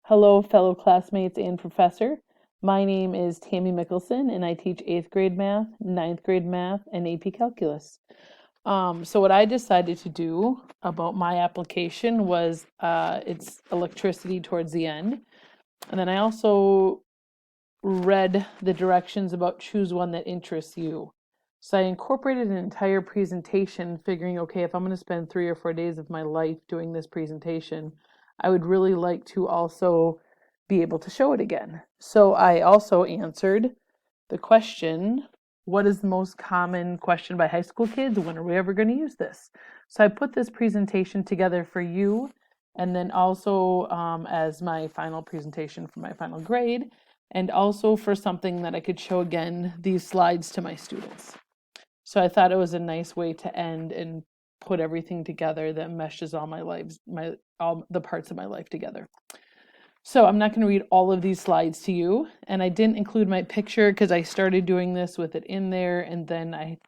Hello, fellow classmates and professor. My name is Tammy Mikkelson, and I teach 8th grade math, ninth grade math, and AP Calculus. So what I decided to do about my application was it's electricity towards the end. And then I also read the directions about choose one that interests you. So I incorporated an entire presentation, figuring, okay, if I'm going to spend 3 or 4 days of my life doing this presentation, I would really like to also be able to show it again. So I also answered the question, what is the most common question by high school kids? When are we ever going to use this? So I put this presentation together for you, and then also as my final presentation for my final grade, and also for something that I could show again these slides to my students. So I thought it was a nice way to end and put everything together that meshes all the parts of my life together. So I'm not going to read all of these slides to you, and I didn't include my picture because I started doing this with it in there, and then I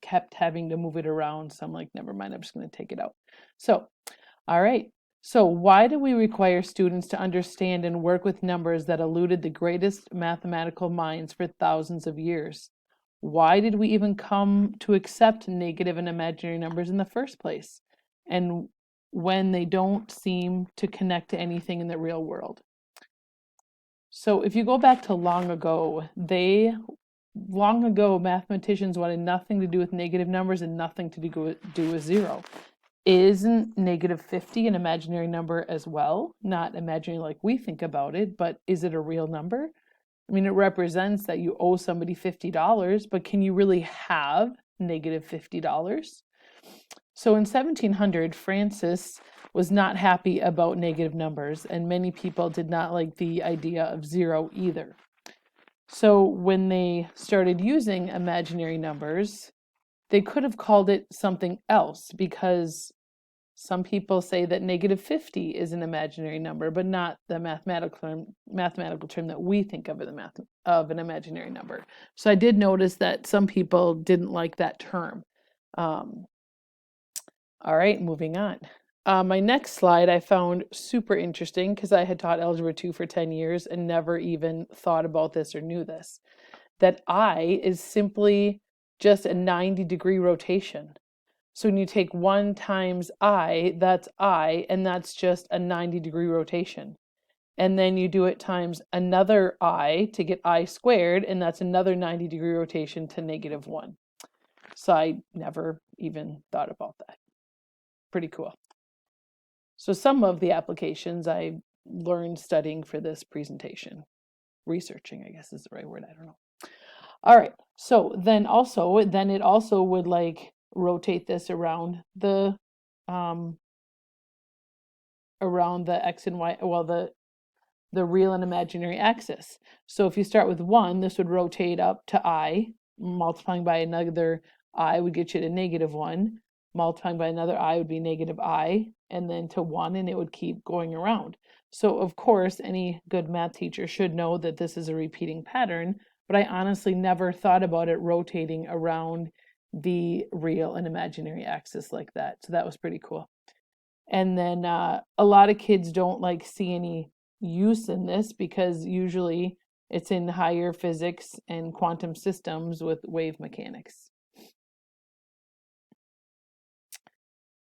kept having to move it around. So I'm like, never mind, I'm just going to take it out. So, all right. So why do we require students to understand and work with numbers that eluded the greatest mathematical minds for thousands of years? Why did we even come to accept negative and imaginary numbers in the first place? And when they don't seem to connect to anything in the real world. So if you go back to long ago, mathematicians wanted nothing to do with negative numbers and nothing to do with zero. Isn't negative 50 an imaginary number as well? Not imaginary like we think about it, but is it a real number? I mean, it represents that you owe somebody $50, but can you really have negative $50? So in 1700, Francis was not happy about negative numbers, and many people did not like the idea of zero either. So when they started using imaginary numbers, they could have called it something else, because some people say that negative 50 is an imaginary number, but not the mathematical term that we think of of an imaginary number. So I did notice that some people didn't like that term. All right, moving on. My next slide I found super interesting because I had taught Algebra 2 for 10 years and never even thought about this or knew this. That I is simply just a 90-degree rotation. So when you take 1 times I, and that's just a 90-degree rotation. And then you do it times another I to get I squared, and that's another 90-degree rotation to -1. So I never even thought about that. Pretty cool. So some of the applications I learned studying for this presentation. Researching, I guess is the right word, I don't know. All right, so then it also would like rotate this around the x and y, well, the real and imaginary axis. So if you start with 1, this would rotate up to I, multiplying by another I would get you to -1, multiplying by another I would be negative I, and then to 1, and it would keep going around. So of course, any good math teacher should know that this is a repeating pattern, but I honestly never thought about it rotating around the real and imaginary axis like that. So that was pretty cool. And then a lot of kids don't like see any use in this because usually it's in higher physics and quantum systems with wave mechanics.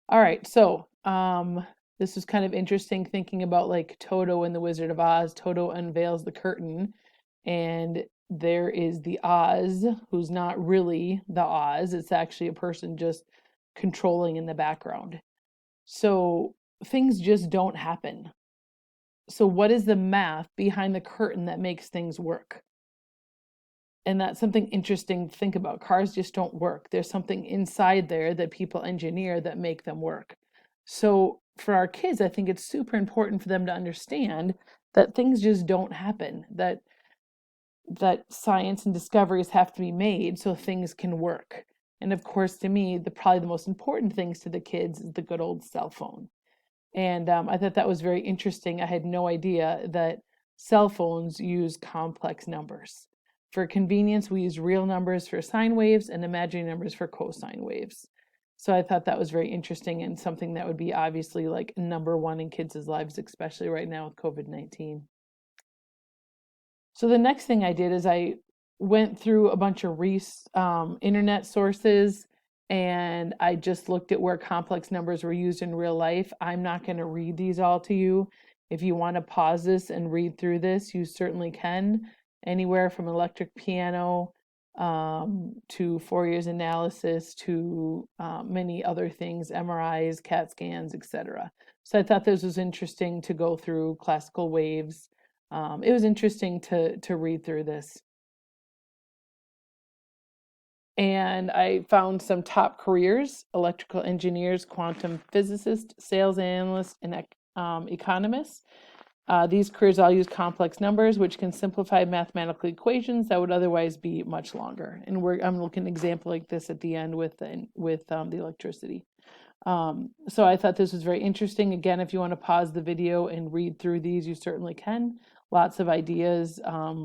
All right, so this was kind of interesting thinking about like Toto and the Wizard of Oz. Toto unveils the curtain, and there is the Oz, who's not really the Oz. It's actually a person just controlling in the background. So things just don't happen. So what is the math behind the curtain that makes things work? And that's something interesting to think about. Cars just don't work. There's something inside there that people engineer that make them work. So for our kids, I think it's super important for them to understand that things just don't happen, that science and discoveries have to be made so things can work. And of course, to me, probably the most important things to the kids is the good old cell phone. And I thought that was very interesting. I had no idea that cell phones use complex numbers. For convenience, we use real numbers for sine waves and imaginary numbers for cosine waves. So I thought that was very interesting and something that would be obviously like number one in kids' lives, especially right now with COVID-19. So the next thing I did is I went through a bunch of Reis internet sources, and I just looked at where complex numbers were used in real life. I'm not going to read these all to you. If you want to pause this and read through this, you certainly can. Anywhere from electric piano to Fourier's analysis to many other things, MRIs, CAT scans, etc. So I thought this was interesting to go through classical waves. It was interesting to read through this. And I found some top careers: electrical engineers, quantum physicists, sales analysts, and economists. These careers all use complex numbers, which can simplify mathematical equations that would otherwise be much longer. And I'm looking at an example like this at the end with the electricity. So I thought this was very interesting. Again, if you want to pause the video and read through these, you certainly can. Lots of ideas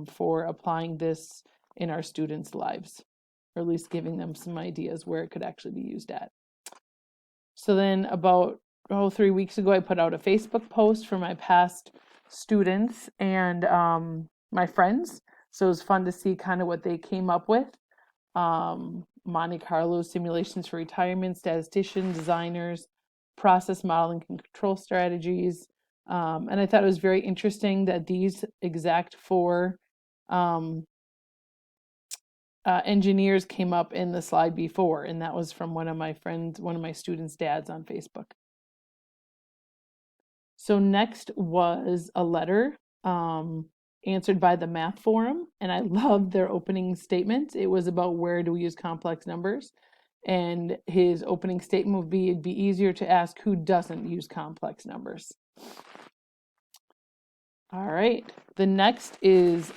for applying this in our students' lives, or at least giving them some ideas where it could actually be used at. So then about 3 weeks ago, I put out a Facebook post for my past students and my friends. So it was fun to see kind of what they came up with. Monte Carlo simulations for retirement, statisticians, designers, process modeling and control strategies. And I thought it was very interesting that these exact four engineers came up in the slide before, and that was from one of my students' dads on Facebook. So next was a letter answered by the Math Forum, and I loved their opening statement. It was about where do we use complex numbers, and his opening statement would be, it'd be easier to ask who doesn't use complex numbers. All right, the next is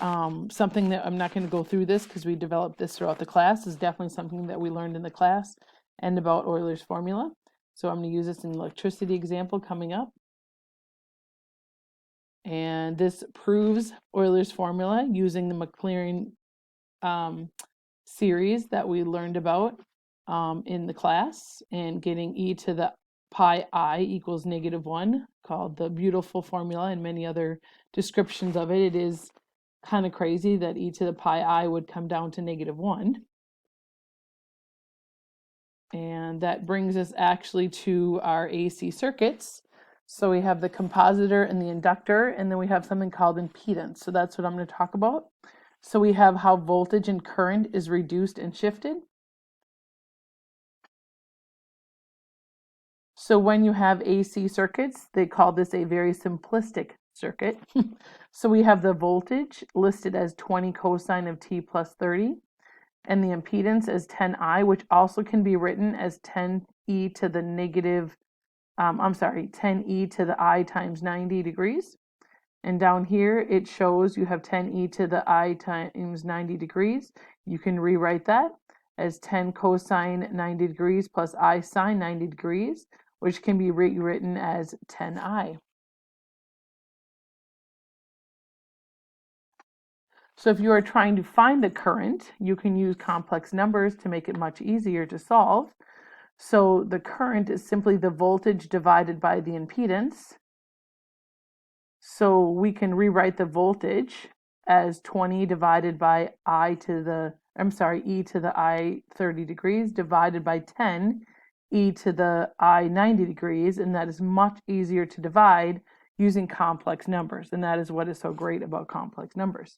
something that I'm not going to go through this because we developed this throughout the class. Is definitely something that we learned in the class and about Euler's formula. So I'm going to use this in an electricity example coming up. And this proves Euler's formula using the Maclaurin series that we learned about in the class, and getting e to the pi I equals -1, called the beautiful formula, and many other descriptions of it. It is kind of crazy that e to the pi I would come down to -1. And that brings us actually to our AC circuits. So we have the capacitor and the inductor, and then we have something called impedance. So that's what I'm going to talk about. So we have how voltage and current is reduced and shifted. So when you have AC circuits, they call this a very simplistic circuit. So we have the voltage listed as 20 cosine of t plus 30, and the impedance as 10I, which also can be written as 10e to the 10e to the I times 90 degrees. And down here, it shows you have 10e to the I times 90 degrees. You can rewrite that as 10 cosine 90 degrees plus I sine 90 degrees, which can be rewritten as 10I. So if you are trying to find the current, you can use complex numbers to make it much easier to solve. So the current is simply the voltage divided by the impedance. So we can rewrite the voltage as 20 divided by e to the I 30 degrees divided by 10 e to the I 90 degrees, and that is much easier to divide using complex numbers, and that is what is so great about complex numbers.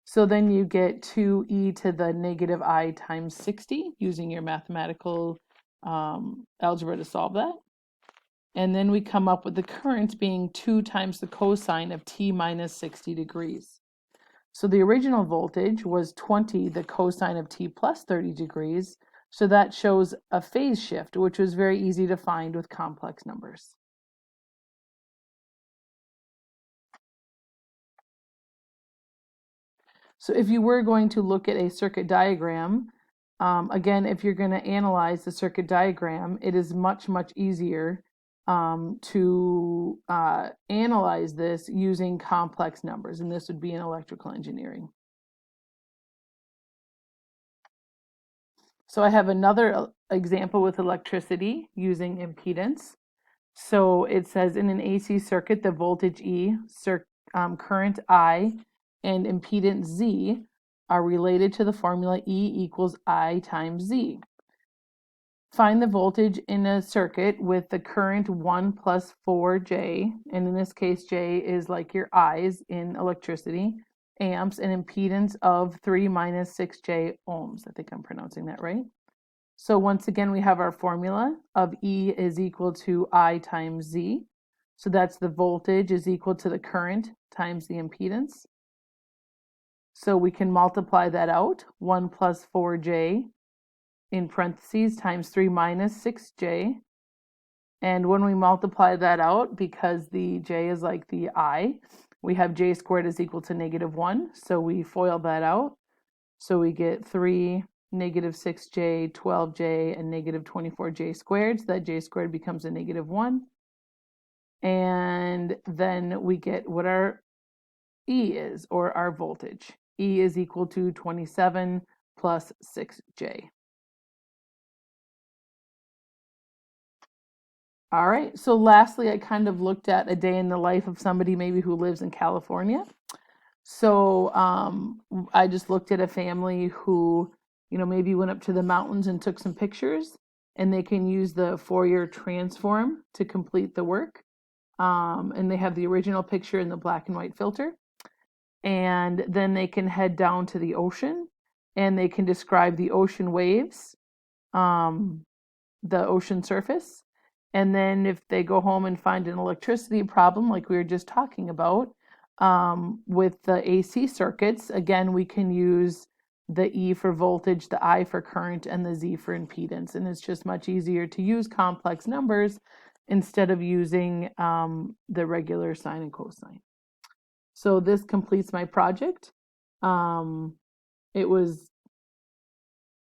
So then you get 2e to the -I times 60 using your mathematical algebra to solve that. And then we come up with the current being 2 times the cosine of t minus 60 degrees. So the original voltage was 20 the cosine of t plus 30 degrees. So that shows a phase shift, which was very easy to find with complex numbers. So if you were going to look at a circuit diagram, again, if you're going to analyze the circuit diagram, it is much, much easier to analyze this using complex numbers, and this would be in electrical engineering. So I have another example with electricity using impedance. So it says in an AC circuit, the voltage E, current I, and impedance Z are related to the formula E equals I times Z. Find the voltage in a circuit with the current 1 plus 4J, and in this case, J is like your I's in electricity, amps, and impedance of 3 minus 6J ohms. I think I'm pronouncing that right. So once again, we have our formula of E is equal to I times Z. So that's the voltage is equal to the current times the impedance. So we can multiply that out, 1 plus 4J in parentheses times 3 minus 6J. And when we multiply that out, because the J is like the I, we have J squared is equal to -1. So we FOIL that out. So we get 3, -6J, 12J, and -24J squared. So that J squared becomes a -1. And then we get what our E is, or our voltage. E is equal to 27 plus 6J. All right, so lastly, I kind of looked at a day in the life of somebody maybe who lives in California. So I just looked at a family who, maybe went up to the mountains and took some pictures, and they can use the Fourier transform to complete the work. And they have the original picture in the black and white filter. And then they can head down to the ocean, and they can describe the ocean waves, the ocean surface. And then if they go home and find an electricity problem, like we were just talking about, with the AC circuits, again, we can use the E for voltage, the I for current, and the Z for impedance. And it's just much easier to use complex numbers instead of using the regular sine and cosine. So this completes my project. It was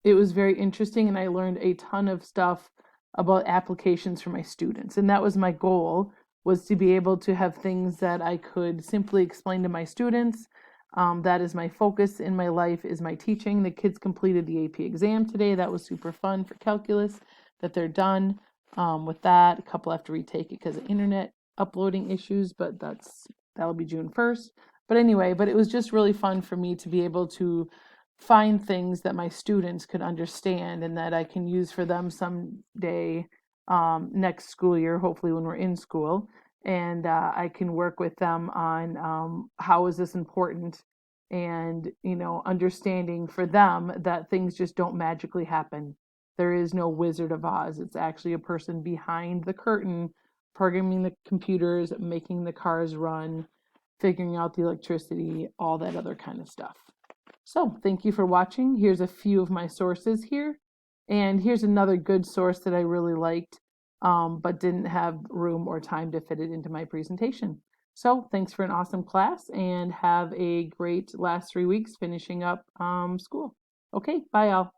very interesting, and I learned a ton of stuff about applications for my students. And that was my goal, was to be able to have things that I could simply explain to my students. That is my focus in my life, is my teaching. The kids completed the AP exam today. That was super fun for calculus, that they're done with that. A couple have to retake it because of internet uploading issues, but that'll be June 1st. But anyway, it was just really fun for me to be able to find things that my students could understand and that I can use for them someday, next school year, hopefully when we're in school. And I can work with them on how is this important, and understanding for them that things just don't magically happen. There is no Wizard of Oz. It's actually a person behind the curtain, programming the computers, making the cars run, figuring out the electricity, all that other kind of stuff. So thank you for watching. Here's a few of my sources here. And here's another good source that I really liked, but didn't have room or time to fit it into my presentation. So thanks for an awesome class, and have a great last 3 weeks finishing up school. Okay, bye y'all.